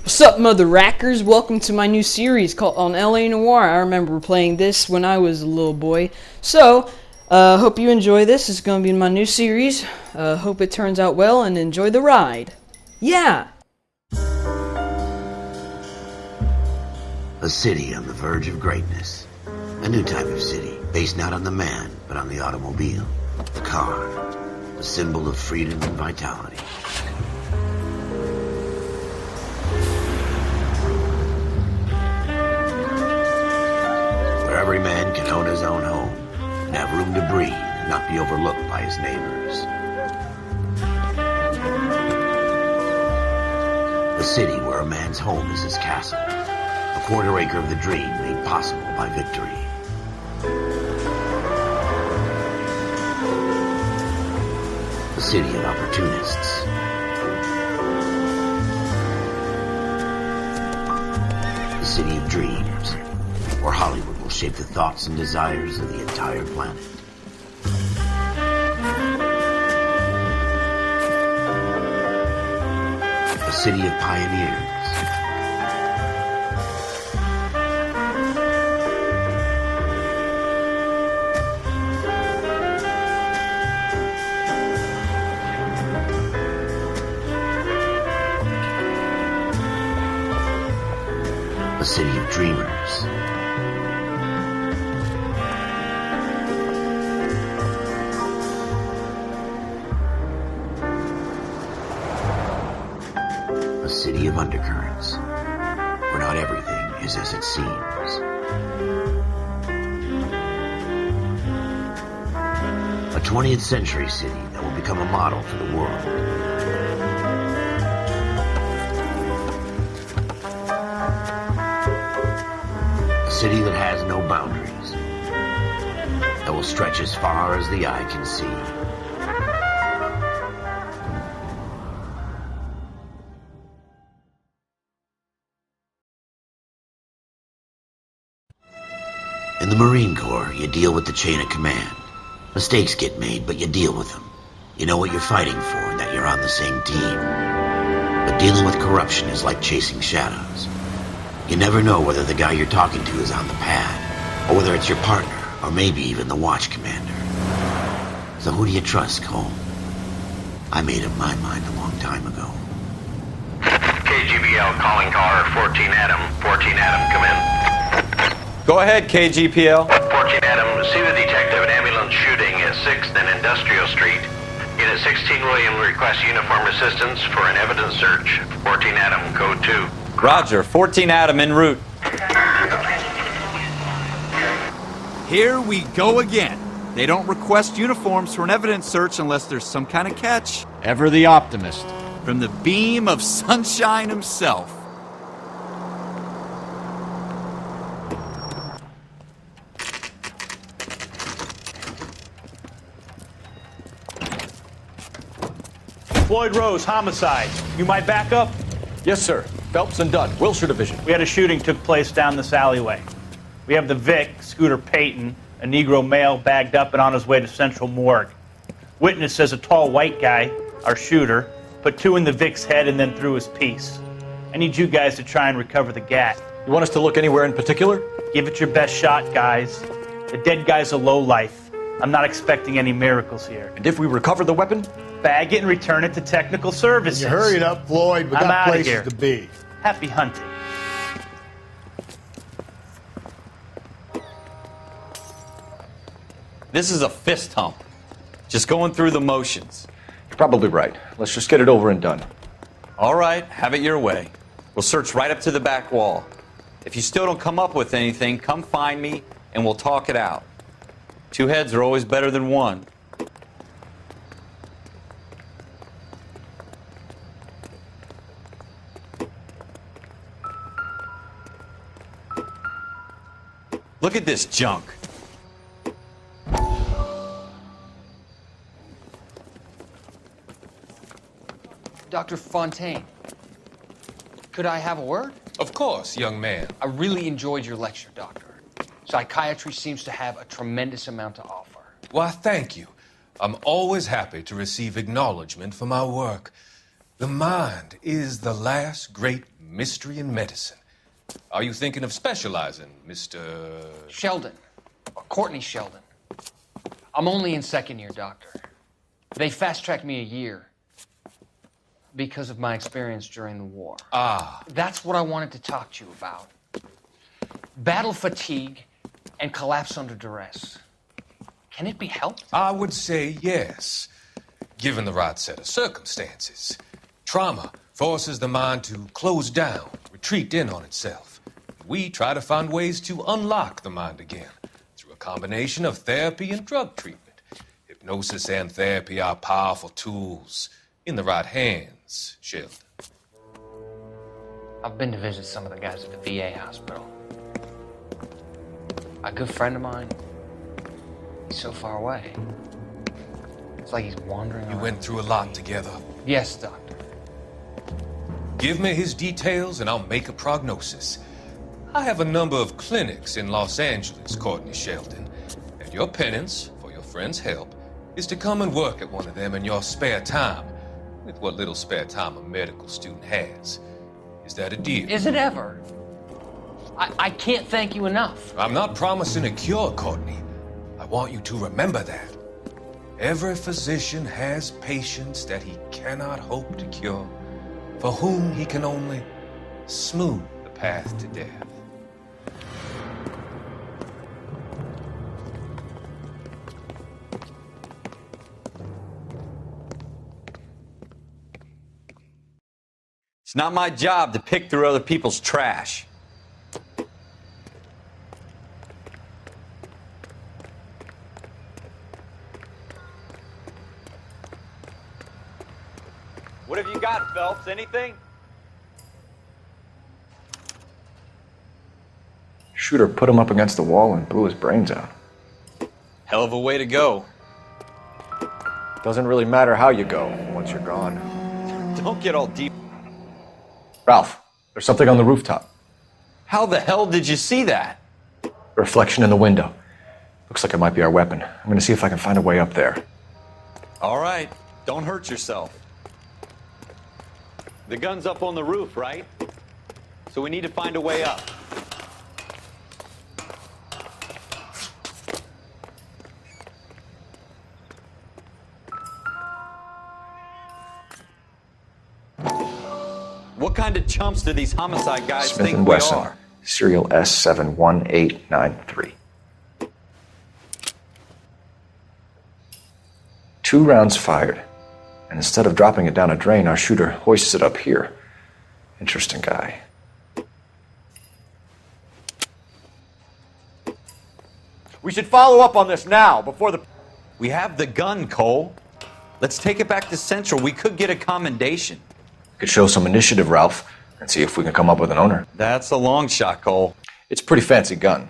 What's up, mother rackers? Welcome to my new series called on L.A Noire. I remember playing this when I was a little boy. So, hope you enjoy this. It's going to be my new series. Hope it turns out well and enjoy the ride. Yeah! A city on the verge of greatness. A new type of city, based not on the man, but on the automobile. The car. The symbol of freedom and vitality. Where every man can own his own home, and have room to breathe and not be overlooked by his neighbors. The city where a man's home is his castle. A quarter acre of the dream made possible by victory. The city of opportunists. The city of dreams, where Hollywood will shape the thoughts and desires of the entire planet. The city of pioneers. A city of dreamers. A city of undercurrents, where not everything is as it seems. A 20th century city that will become a model for the world. A city that has no boundaries, that will stretch as far as the eye can see. In the Marine Corps, you deal with the chain of command. Mistakes get made, but you deal with them. You know what you're fighting for and that you're on the same team. But dealing with corruption is like chasing shadows. You never know whether the guy you're talking to is on the pad, or whether it's your partner, or maybe even the watch commander. So who do you trust, Cole? I made up my mind a long time ago. KGBL calling car 14 Adam. 14 Adam, come in. Go ahead, KGPL. 14 Adam, see the detective at ambulance shooting at 6th and Industrial Street. Unit 16 William requests uniform assistance for an evidence search. 14 Adam, code 2. Roger, 14 Adam en route. Here we go again. They don't request uniforms for an evidence search unless there's some kind of catch. Ever the optimist. From the beam of sunshine himself. Floyd Rose, homicide. You might back up? Yes, sir. Phelps and Dunn, Wilshire Division. We had a shooting took place down this alleyway. We have the Vic, Scooter Payton, a Negro male bagged up and on his way to Central Morgue. Witness says a tall white guy, our shooter, put 2 in the Vic's head and then threw his piece. I need you guys to try and recover the gat. You want us to look anywhere in particular? Give it your best shot, guys. The dead guy's a lowlife. I'm not expecting any miracles here. And if we recover the weapon? Bag it and return it to technical services. You hurry it up, Floyd. We I'm got outta places here. to be. Happy hunting. This is a fist hump. Just going through the motions. You're probably right. Let's just get it over and done. All right, have it your way. We'll search right up to the back wall. If you still don't come up with anything, come find me and we'll talk it out. 2 heads are always better than 1. Look at this junk. Dr. Fontaine, could I have a word? Of course, young man. I really enjoyed your lecture, Doctor. Psychiatry seems to have a tremendous amount to offer. Why, thank you. I'm always happy to receive acknowledgement for my work. The mind is the last great mystery in medicine. Are you thinking of specializing, Mr. Sheldon. Or Courtney Sheldon. I'm only in second year, Doctor. They fast-tracked me a year because of my experience during the war. Ah. That's what I wanted to talk to you about. Battle fatigue and collapse under duress. Can it be helped? I would say yes, given the right set of circumstances. Trauma forces the mind to close down, retreat in on itself. We try to find ways to unlock the mind again through a combination of therapy and drug treatment. Hypnosis and therapy are powerful tools in the right hands, Sheldon. I've been to visit some of the guys at the VA hospital. A good friend of mine, he's so far away. It's like he's wandering You around. went through a lot together. Yes, Doctor. Give me his details and I'll make a prognosis. I have a number of clinics in Los Angeles, Courtney Sheldon, and your penance for your friend's help is to come and work at one of them in your spare time, with what little spare time a medical student has. Is that a deal? Is it ever? I can't thank you enough. I'm not promising a cure, Courtney. I want you to remember that. Every physician has patients that he cannot hope to cure, for whom he can only smooth the path to death. It's not my job to pick through other people's trash. What have you got, Phelps? Anything? Shooter put him up against the wall and blew his brains out. Hell of a way to go. Doesn't really matter how you go once you're gone. Don't get all deep. Ralph, there's something on the rooftop. How the hell did you see that? A reflection in the window. Looks like it might be our weapon. I'm gonna see if I can find a way up there. All right, don't hurt yourself. The gun's up on the roof, right? So we need to find a way up. What kind of chumps do these homicide guys Smith think and we Wesson, are? serial S71893. 2 rounds fired. And instead of dropping it down a drain, our shooter hoists it up here. Interesting guy. We should follow up on this now, before the... We have the gun, Cole. Let's take it back to Central. We could get a commendation. Could show some initiative, Ralph, and see if we can come up with an owner. That's a long shot, Cole. It's a pretty fancy gun.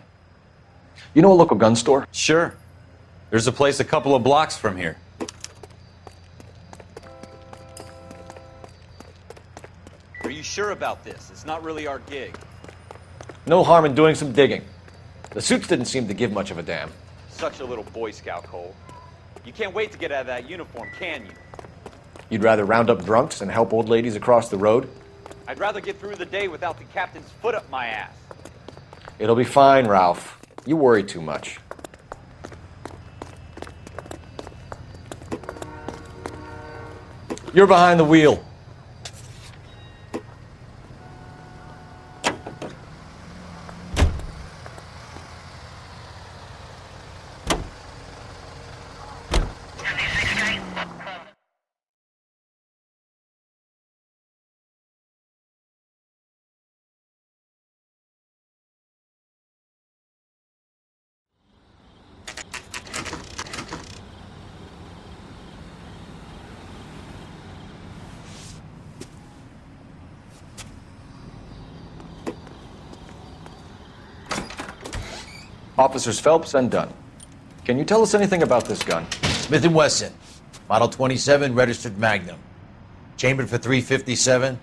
You know a local gun store? Sure. There's a place a couple of blocks from here. Are you sure about this? It's not really our gig. No harm in doing some digging. The suits didn't seem to give much of a damn. Such a little Boy Scout, Cole. You can't wait to get out of that uniform, can you? You'd rather round up drunks and help old ladies across the road? I'd rather get through the day without the captain's foot up my ass. It'll be fine, Ralph. You worry too much. You're behind the wheel. Officers Phelps and Dunn. Can you tell us anything about this gun? Smith & Wesson, Model 27, registered Magnum. Chambered for .357,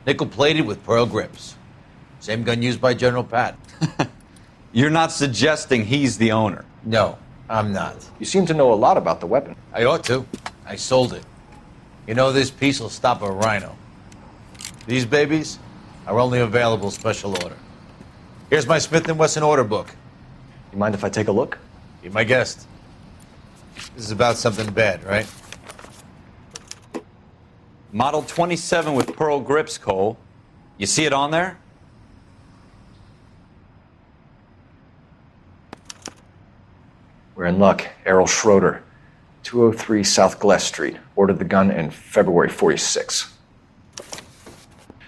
nickel-plated with pearl grips. Same gun used by General Patton. You're not suggesting he's the owner? No, I'm not. You seem to know a lot about the weapon. I ought to. I sold it. You know, this piece will stop a rhino. These babies, Our only available special order. Here's my Smith & Wesson order book. You mind if I take a look? Be my guest. This is about something bad, right? Model 27 with pearl grips, Cole. You see it on there? We're in luck. Errol Schroeder, 203 South Glass Street. Ordered the gun in February 46.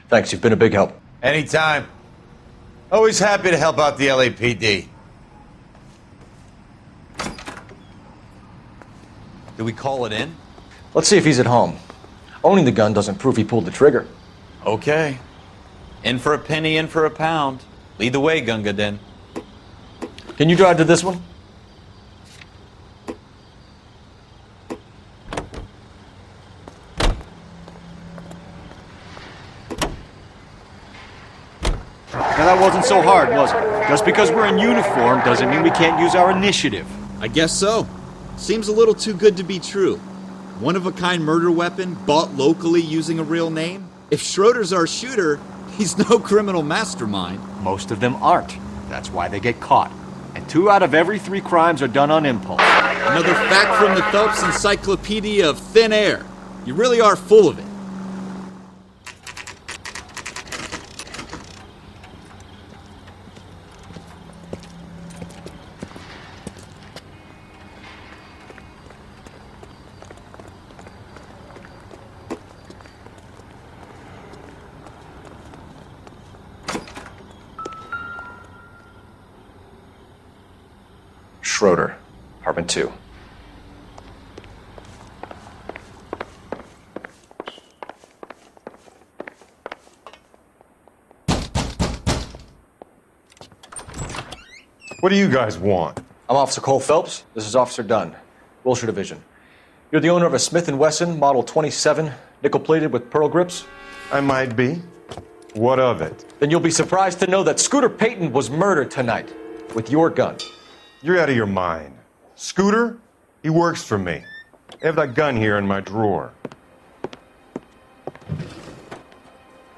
Thanks, you've been a big help. Anytime. Always happy to help out the LAPD. Do we call it in? Let's see if he's at home. Owning the gun doesn't prove he pulled the trigger. Okay. In for a penny, in for a pound. Lead the way, Gunga Din. Can you drive to this one? Now that wasn't so hard, was it? Just because we're in uniform doesn't mean we can't use our initiative. I guess so. Seems a little too good to be true. One-of-a-kind murder weapon bought locally using a real name? If Schroeder's our shooter, he's no criminal mastermind. Most of them aren't. That's why they get caught. And 2 out of every 3 crimes are done on impulse. Another fact from the Phelps Encyclopedia of Thin Air. You really are full of it. Schroeder, apartment 2. What do you guys want? I'm Officer Cole Phelps. This is Officer Dunn, Wilshire Division. You're the owner of a Smith & Wesson Model 27, nickel-plated with pearl grips? I might be. What of it? Then you'll be surprised to know that Scooter Payton was murdered tonight with your gun. You're out of your mind. Scooter? He works for me. I have that gun here in my drawer.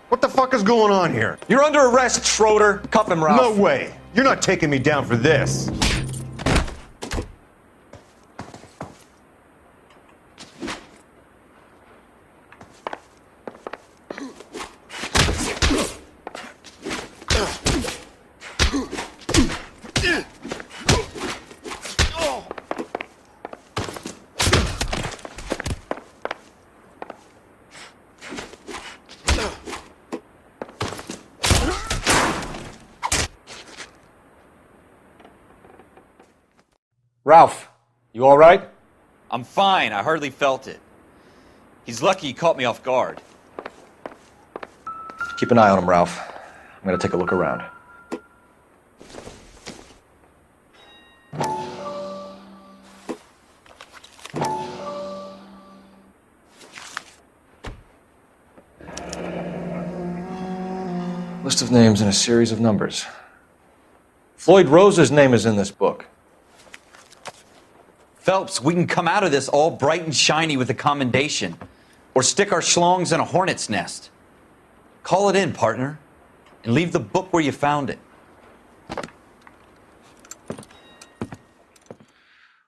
What the fuck is going on here? You're under arrest, Schroeder. Cuff him, Ralph. No way. You're not taking me down for this. Ralph, you all right? I'm fine. I hardly felt it. He's lucky he caught me off guard. Keep an eye on him, Ralph. I'm gonna take a look around. List of names and a series of numbers. Floyd Rose's name is in this book. Phelps, we can come out of this all bright and shiny with a commendation. Or stick our schlongs in a hornet's nest. Call it in, partner. And leave the book where you found it.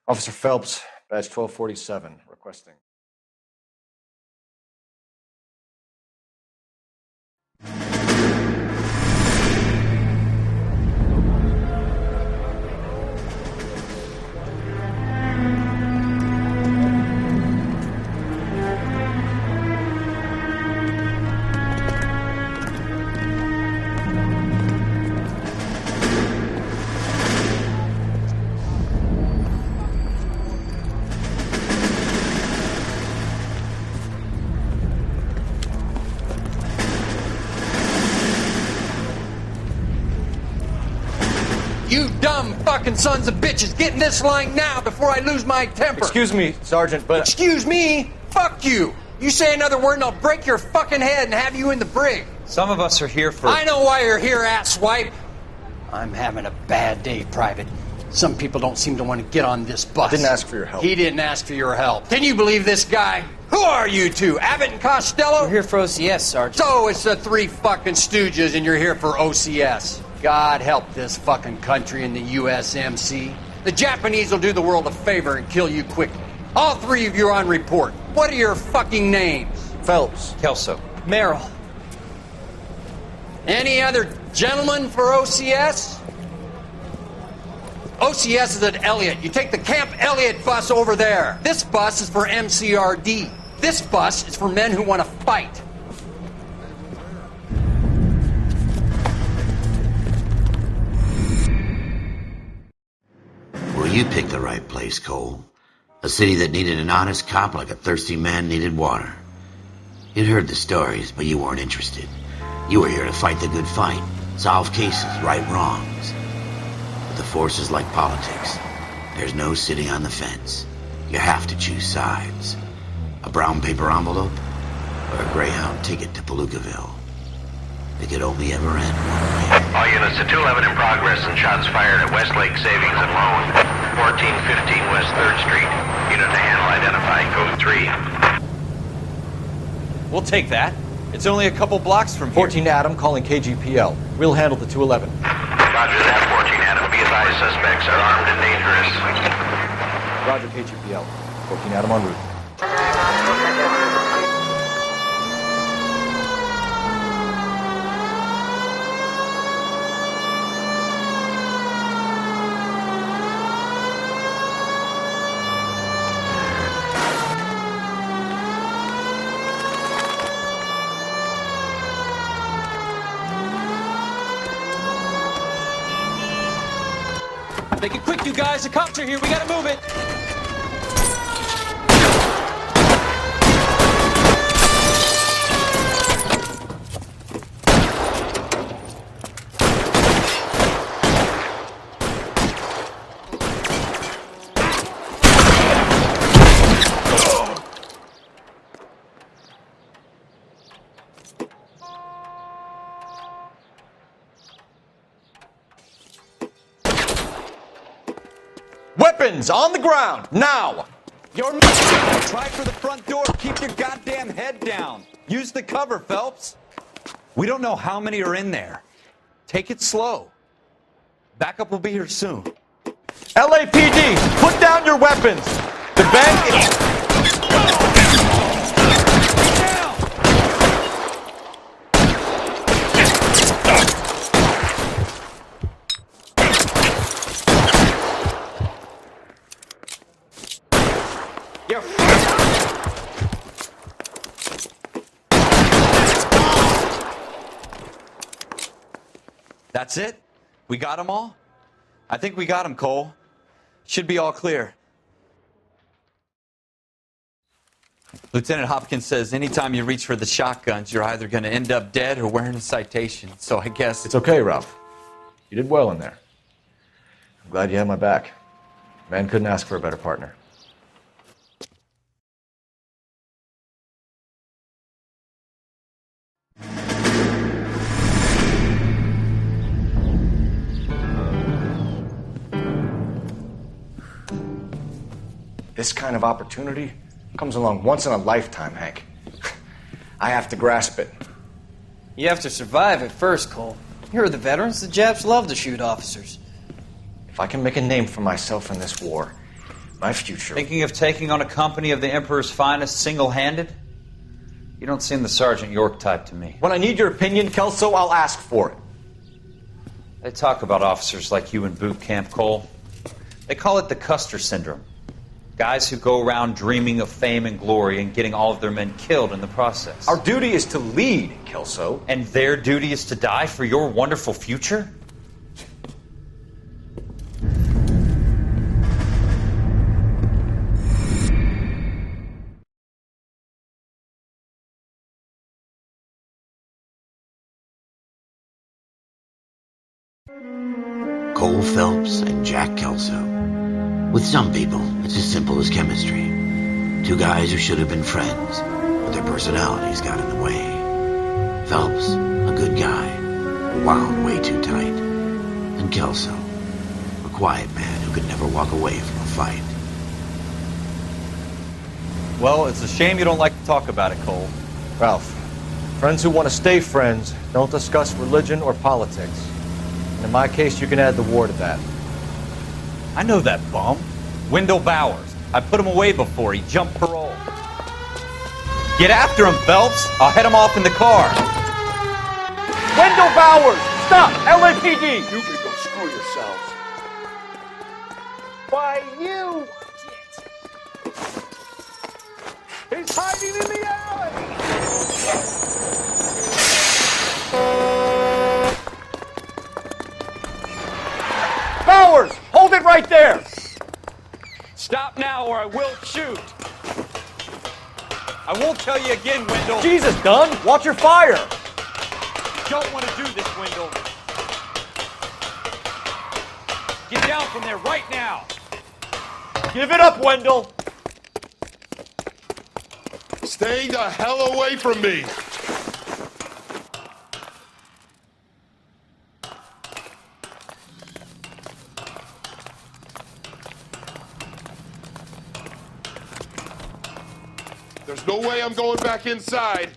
Officer Phelps, badge 1247, requesting. You dumb fucking sons of bitches, get in this line now before I lose my temper. Excuse me, Sergeant, but... Excuse me? Fuck you. You say another word and I'll break your fucking head and have you in the brig. Some of us are here for... I know why you're here, asswipe. I'm having a bad day, Private. Some people don't seem to want to get on this bus. Didn't ask for your help. He didn't ask for your help. Can you believe this guy? Who are you two? Abbott and Costello? We're here for OCS, Sergeant. So it's the three fucking stooges and you're here for OCS. God help this fucking country and the USMC. The Japanese will do the world a favor and kill you quickly. All three of you are on report. What are your fucking names? Phelps. Kelso. Merrill. Any other gentlemen for OCS? OCS is at Elliott. You take the Camp Elliott bus over there. This bus is for MCRD. This bus is for men who want to fight. Well, you picked the right place, Cole. A city that needed an honest cop like a thirsty man needed water. You'd heard the stories, but you weren't interested. You were here to fight the good fight, solve cases, right wrongs. But the force is like politics. There's no sitting on the fence. You have to choose sides. A brown paper envelope or a Greyhound ticket to Palookaville. It could only ever end one way. All units to 211 in progress and shots fired at Westlake Savings and Loan, 1415 West 3rd Street. Unit to handle identified, code 3. We'll take that. It's only a couple blocks from here. 14 Adam calling KGPL. We'll handle the 211. Roger that, 14 Adam. Be advised, suspects are armed and dangerous. Roger, KGPL. 14 Adam en route. Make it quick, you guys. The cops are here. We gotta move it. Weapons on the ground, now! Try for the front door. Keep your goddamn head down. Use the cover, Phelps. We don't know how many are in there. Take it slow. Backup will be here soon. LAPD, put down your weapons! The bank is... That's it? We got them all? I think we got them, Cole. Should be all clear. Lieutenant Hopkins says anytime you reach for the shotguns, you're either going to end up dead or wearing a citation. So I guess... It's okay, Ralph. You did well in there. I'm glad you had my back. Man couldn't ask for a better partner. This kind of opportunity comes along once in a lifetime, Hank. I have to grasp it. You have to survive it first, Cole. Here are the veterans. The Japs love to shoot officers. If I can make a name for myself in this war, my future... Thinking of taking on a company of the Emperor's finest single-handed? You don't seem the Sergeant York type to me. When I need your opinion, Kelso, I'll ask for it. They talk about officers like you in boot camp, Cole. They call it the Custer Syndrome. Guys who go around dreaming of fame and glory and getting all of their men killed in the process. Our duty is to lead, Kelso. And their duty is to die for your wonderful future? Cole Phelps and Jack Kelso. With some people, it's as simple as chemistry. Two guys who should have been friends, but their personalities got in the way. Phelps, a good guy, wound way too tight. And Kelso, a quiet man who who could never walk away from a fight. Well, it's a shame you don't like to talk about it, Cole. Ralph, friends who want to stay friends don't discuss religion or politics. And in my case, you can add the war to that. I know that bum. Wendell Bowers. I put him away before he jumped parole. Get after him, Phelps. I'll head him off in the car. Wendell Bowers! Stop! LAPD! You can go screw yourselves. Why, you... He's hiding in the alley! Bowers! Hold it right there! Stop now or I will shoot. I won't tell you again, Wendell. Jesus, Dunn! Watch your fire! Don't want to do this, Wendell. Get down from there right now. Give it up, Wendell! Stay the hell away from me! There's no way I'm going back inside.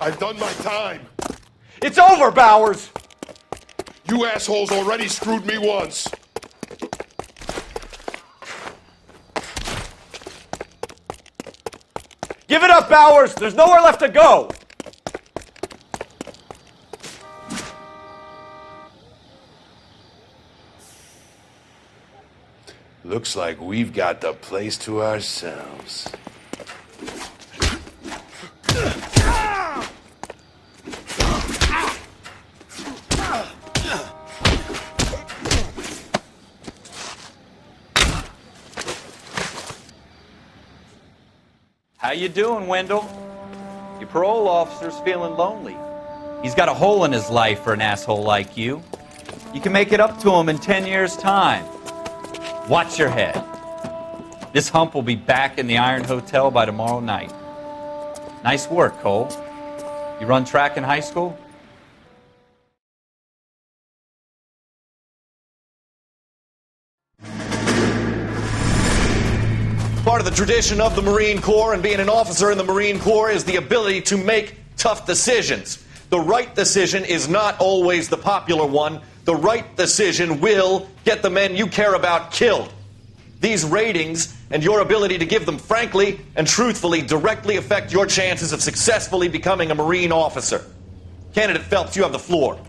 I've done my time. It's over, Bowers! You assholes already screwed me once. Give it up, Bowers! There's nowhere left to go! Looks like we've got the place to ourselves. How you doing, Wendell? Your parole officer's feeling lonely. He's got a hole in his life for an asshole like you. You can make it up to him in 10 years' time. Watch your head. This hump will be back in the Iron Hotel by tomorrow night. Nice work, Cole. You run track in high school? Part of the tradition of the Marine Corps and being an officer in the Marine Corps is the ability to make tough decisions. The right decision is not always the popular one. The right decision will get the men you care about killed. These ratings and your ability to give them frankly and truthfully directly affect your chances of successfully becoming a Marine officer. Candidate Phelps, you have the floor.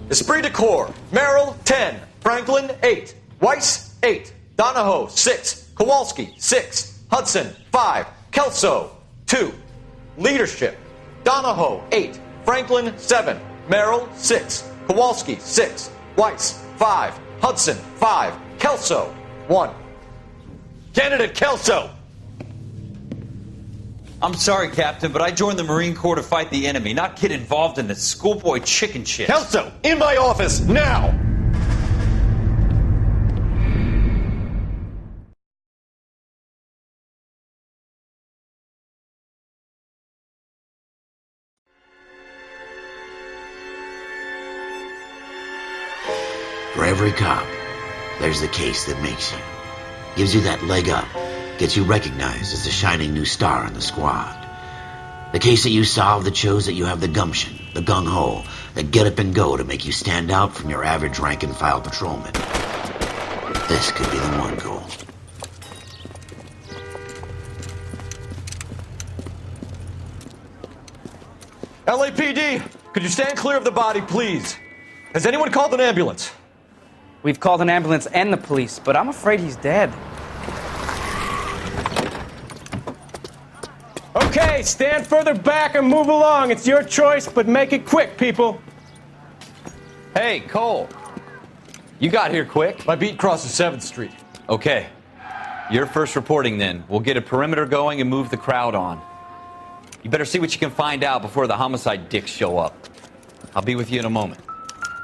Esprit de Corps, Merrill, 10. Franklin, 8. Weiss, 8. Donahoe, 6. Kowalski, 6. Hudson, 5. Kelso, 2. Leadership, Donahoe, 8. Franklin, 7. Merrill, 6. Kowalski, 6. Weiss, 5. Hudson, 5. Kelso, 1. Candidate Kelso! I'm sorry, Captain, but I joined the Marine Corps to fight the enemy, not get involved in this schoolboy chicken shit. Kelso, in my office, now! For every cop, there's the case that makes you. Gives you that leg up. Gets you recognized as the shining new star in the squad. The case that you solve that shows that you have the gumption, the gung-ho, the get up and go to make you stand out from your average rank-and-file patrolman. This could be the one, Cole. LAPD, could you stand clear of the body, please? Has anyone called an ambulance? We've called an ambulance and the police, but I'm afraid he's dead. Okay, stand further back and move along. It's your choice, but make it quick, people. Hey, Cole. You got here quick. My beat crosses 7th Street. Okay. You're first reporting then. We'll get a perimeter going and move the crowd on. You better see what you can find out before the homicide dicks show up. I'll be with you in a moment.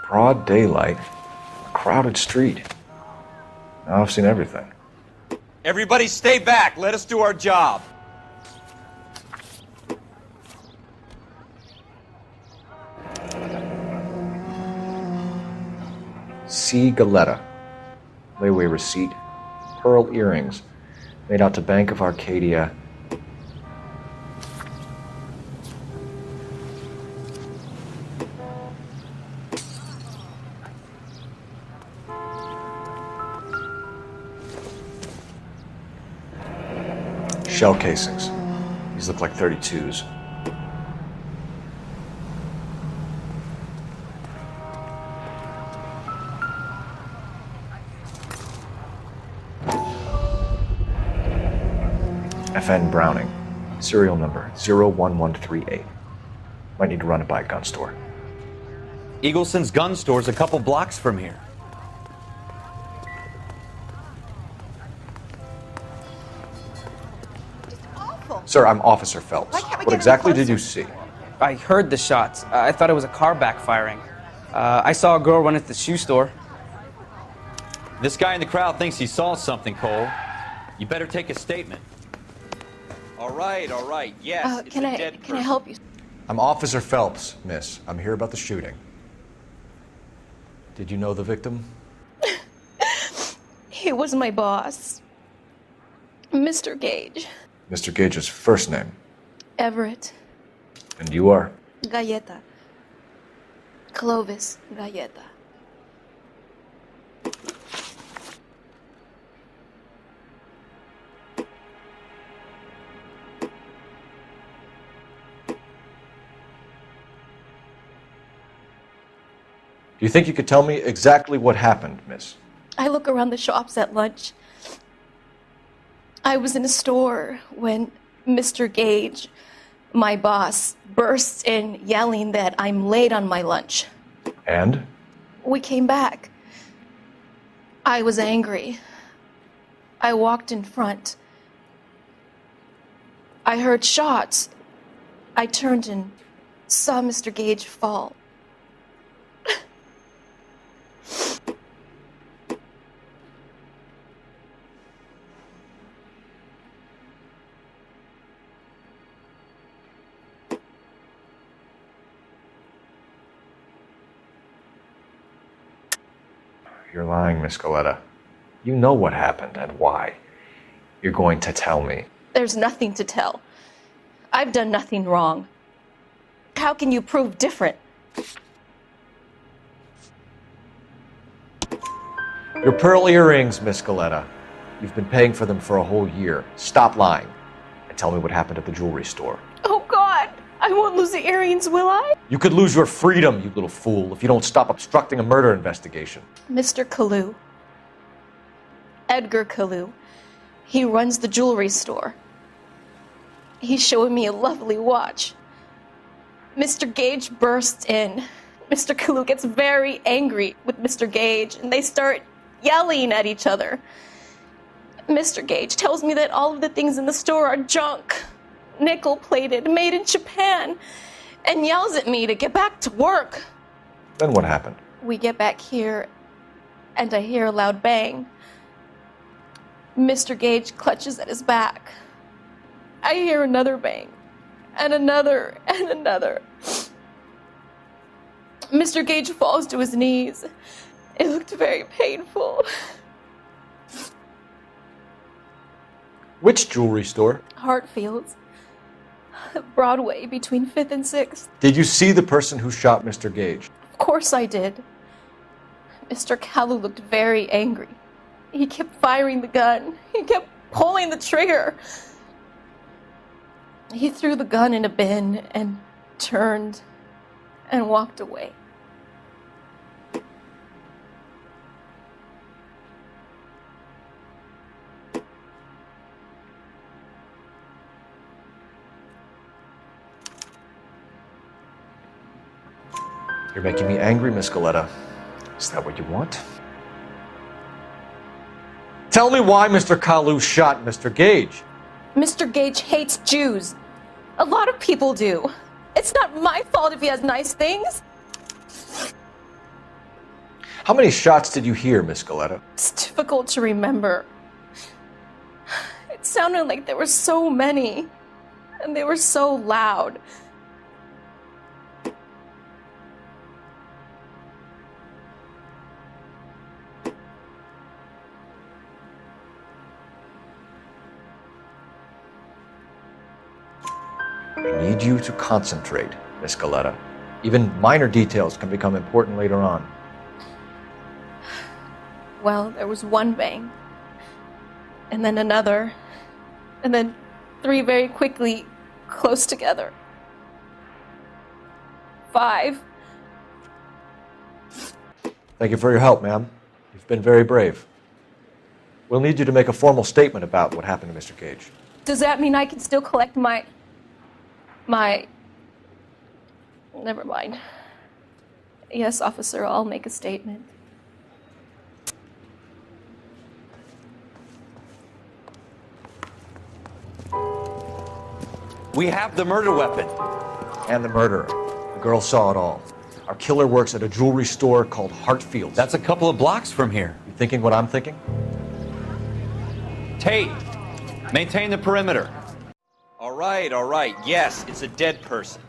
Broad daylight, a crowded street. Now I've seen everything. Everybody stay back. Let us do our job. C. Galetta. Layaway receipt. Pearl earrings. Made out to Bank of Arcadia. Shell casings. These look like 32s. FN Browning. Serial number 01138. Might need to run it by a gun store. Eagleson's gun store's a couple blocks from here. Sir, I'm Officer Phelps. What exactly did you see? I heard the shots. I thought it was a car backfiring. I saw a girl run into the shoe store. This guy in the crowd thinks he saw something, Cole. You better take a statement. All right. Yes, it's a dead person. Can I help you? I'm Officer Phelps, miss. I'm here about the shooting. Did you know the victim? He was my boss, Mr. Gage. Mr. Gage's first name. Everett. And you are? Galleta. Clovis Galleta. Do you think you could tell me exactly what happened, miss? I look around the shops at lunch. I was in a store when Mr. Gage, my boss, bursts in yelling that I'm late on my lunch. And? We came back. I was angry. I walked in front. I heard shots. I turned and saw Mr. Gage fall. You're lying, Miss Galetta. You know what happened and why. You're going to tell me. There's nothing to tell. I've done nothing wrong. How can you prove different? Your pearl earrings, Miss Galetta. You've been paying for them for a whole year. Stop lying and tell me what happened at the jewelry store. Oh, God! I won't lose the earrings, will I? You could lose your freedom, you little fool, if you don't stop obstructing a murder investigation. Mr. Kalu. Edgar Kalu. He runs the jewelry store. He's showing me a lovely watch. Mr. Gage bursts in. Mr. Kalu gets very angry with Mr. Gage, and they start yelling at each other. Mr. Gage tells me that all of the things in the store are junk, nickel-plated, made in Japan, and yells at me to get back to work. Then what happened? We get back here, and I hear a loud bang. Mr. Gage clutches at his back. I hear another bang, and another, and another. Mr. Gage falls to his knees. It looked very painful. Which jewelry store? Hartfield's. Broadway, between 5th and 6th. Did you see the person who shot Mr. Gage? Of course I did. Mr. Kalu looked very angry. He kept firing the gun. He kept pulling the trigger. He threw the gun in a bin and turned and walked away. You're making me angry, Miss Galetta. Is that what you want? Tell me why Mr. Kalu shot Mr. Gage. Mr. Gage hates Jews. A lot of people do. It's not my fault if he has nice things. How many shots did you hear, Miss Galetta? It's difficult to remember. It sounded like there were so many, and they were so loud. I need you to concentrate, Miss Galetta. Even minor details can become important later on. Well, there was one bang, and then another, and then 3 very quickly, close together. 5. Thank you for your help, ma'am. You've been very brave. We'll need you to make a formal statement about what happened to Mr. Gage. Does that mean I can still collect my... Never mind. Yes, officer, I'll make a statement. We have the murder weapon. And the murderer. The girl saw it all. Our killer works at a jewelry store called Hartfield's. That's a couple of blocks from here. You thinking what I'm thinking? Tate, maintain the perimeter. All right. Yes, it's a dead person.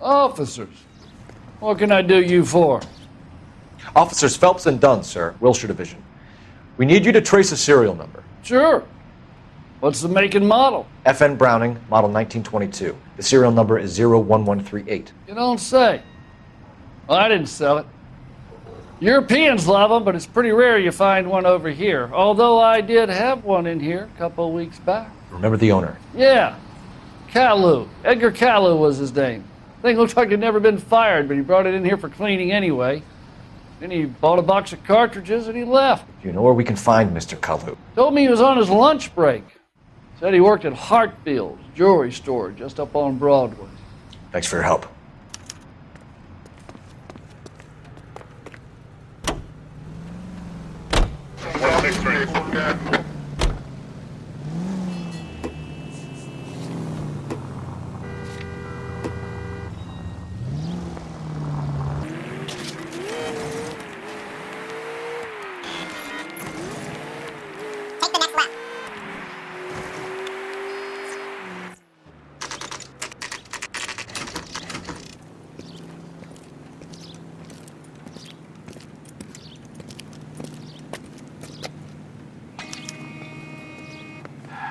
Officers, what can I do you for? Officers Phelps and Dunn, sir, Wilshire Division. We need you to trace a serial number. Sure. What's the make and model? FN Browning, model 1922. The serial number is 01138. You don't say. Well, I didn't sell it. Europeans love them, but it's pretty rare you find one over here. Although I did have one in here a couple of weeks back. Remember the owner? Yeah. Caillou. Edgar Caillou was his name. Thing looks like he'd never been fired, but he brought it in here for cleaning anyway. Then he bought a box of cartridges and he left. Do you know where we can find Mr. Caillou? Told me he was on his lunch break. Said he worked at Hartfield's jewelry store just up on Broadway. Thanks for your help.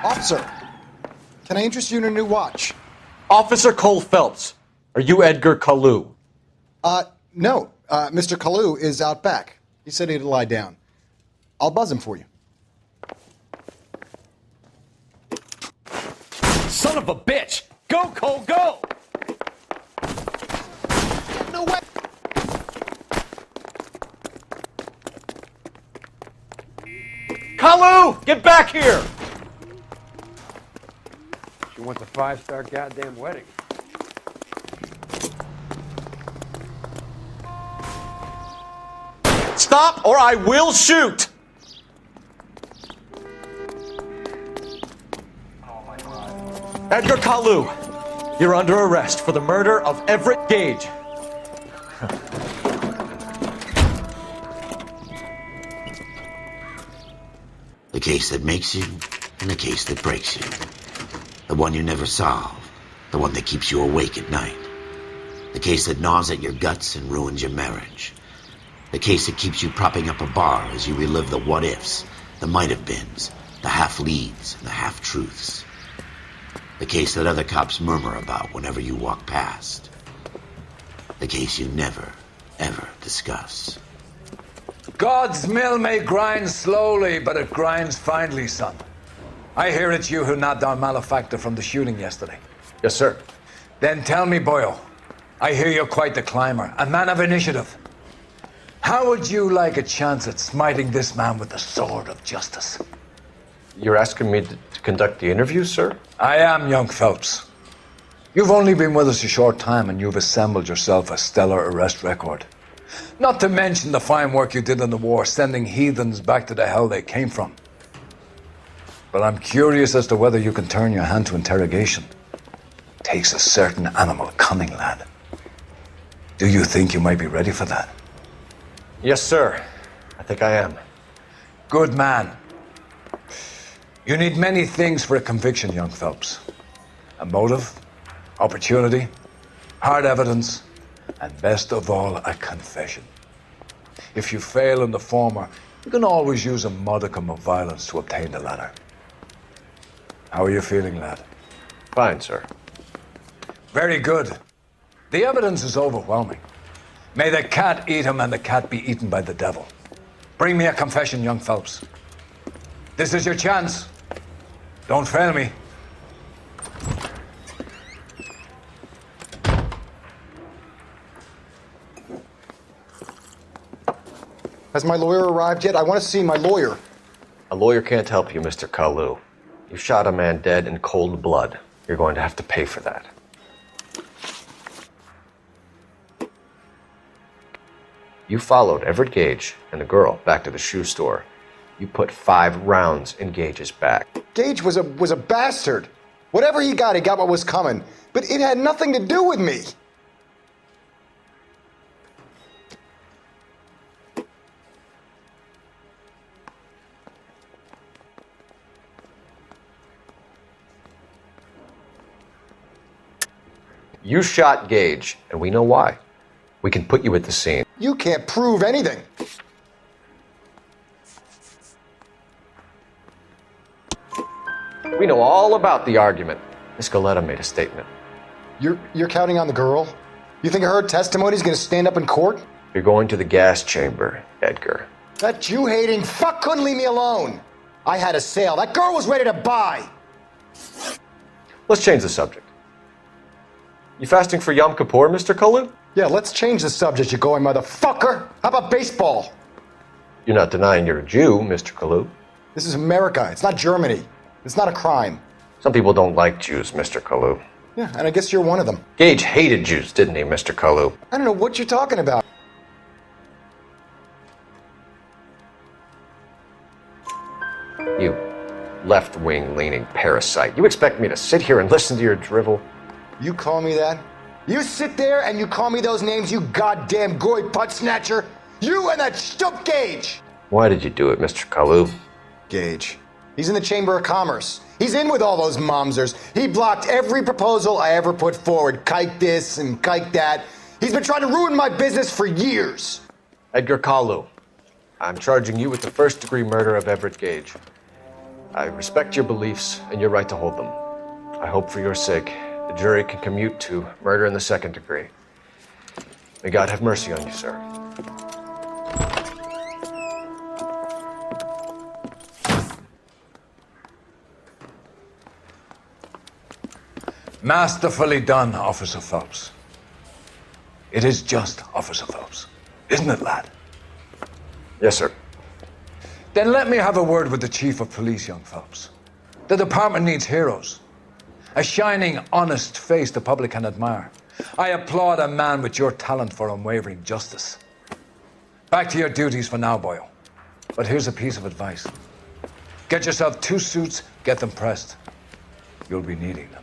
Officer, can I interest you in a new watch? Officer Cole Phelps, are you Edgar Caillou? No. Mr. Caillou is out back. He said he'd lie down. I'll buzz him for you. Son of a bitch! Go, Cole, go! No way! Caillou, get back here! She wants a 5-star goddamn wedding. Stop or I will shoot! Edgar Caillou, you're under arrest for the murder of Everett Gage. The case that makes you and the case that breaks you. The one you never solve. The one that keeps you awake at night. The case that gnaws at your guts and ruins your marriage. The case that keeps you propping up a bar as you relive the what-ifs, the might-have-beens, the half-leads, and the half-truths. The case that other cops murmur about whenever you walk past. The case you never, ever discuss. God's mill may grind slowly, but it grinds finely, son. I hear it's you who nabbed our malefactor from the shooting yesterday. Yes, sir. Then tell me, Boyle, I hear you're quite the climber, a man of initiative. How would you like a chance at smiting this man with the sword of justice? You're asking me to conduct the interview, sir? I am, young Phelps. You've only been with us a short time and you've assembled yourself a stellar arrest record. Not to mention the fine work you did in the war, sending heathens back to the hell they came from. But I'm curious as to whether you can turn your hand to interrogation. Takes a certain animal cunning, lad. Do you think you might be ready for that? Yes, sir. I think I am. Good man. You need many things for a conviction, young Phelps. A motive, opportunity, hard evidence, and best of all, a confession. If you fail in the former, you can always use a modicum of violence to obtain the latter. How are you feeling, lad? Fine, sir. Very good. The evidence is overwhelming. May the cat eat him and the cat be eaten by the devil. Bring me a confession, young Phelps. This is your chance. Don't fail me. Has my lawyer arrived yet? I want to see my lawyer. A lawyer can't help you, Mr. Kalu. You shot a man dead in cold blood. You're going to have to pay for that. You followed Everett Gage and the girl back to the shoe store. You put 5 rounds in Gage's back. Gage was a bastard. Whatever he got what was coming. But it had nothing to do with me. You shot Gage, and we know why. We can put you at the scene. You can't prove anything. We know all about the argument. Miss Goleta made a statement. You're counting on the girl? You think her testimony's gonna stand up in court? You're going to the gas chamber, Edgar. That Jew-hating fuck couldn't leave me alone. I had a sale. That girl was ready to buy. Let's change the subject. You fasting for Yom Kippur, Mr. Kalu? Yeah, let's change the subject, you going motherfucker. How about baseball? You're not denying you're a Jew, Mr. Kalu. This is America. It's not Germany. It's not a crime. Some people don't like Jews, Mr. Kalu. Yeah, and I guess you're one of them. Gage hated Jews, didn't he, Mr. Kalu? I don't know what you're talking about. You left-wing leaning parasite. You expect me to sit here and listen to your drivel? You call me that? You sit there and you call me those names, you goddamn goy butt snatcher? You and that stup Gage! Why did you do it, Mr. Kalu? Gage. He's in the Chamber of Commerce. He's in with all those momsers. He blocked every proposal I ever put forward. Kike this and kike that. He's been trying to ruin my business for years. Edgar Kalu, I'm charging you with the first-degree murder of Everett Gage. I respect your beliefs and your right to hold them. I hope for your sake the jury can commute to murder in the second degree. May God have mercy on you, sir. Masterfully done, Officer Phelps. It is just Officer Phelps, isn't it, lad? Yes, sir. Then let me have a word with the Chief of Police, young Phelps. The department needs heroes. A shining, honest face the public can admire. I applaud a man with your talent for unwavering justice. Back to your duties for now, Boyle. But here's a piece of advice. Get yourself 2 suits, get them pressed. You'll be needing them.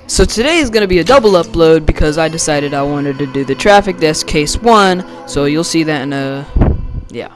So today is going to be a double upload because I decided I wanted to do the traffic desk case 1, so you'll see that in a, yeah.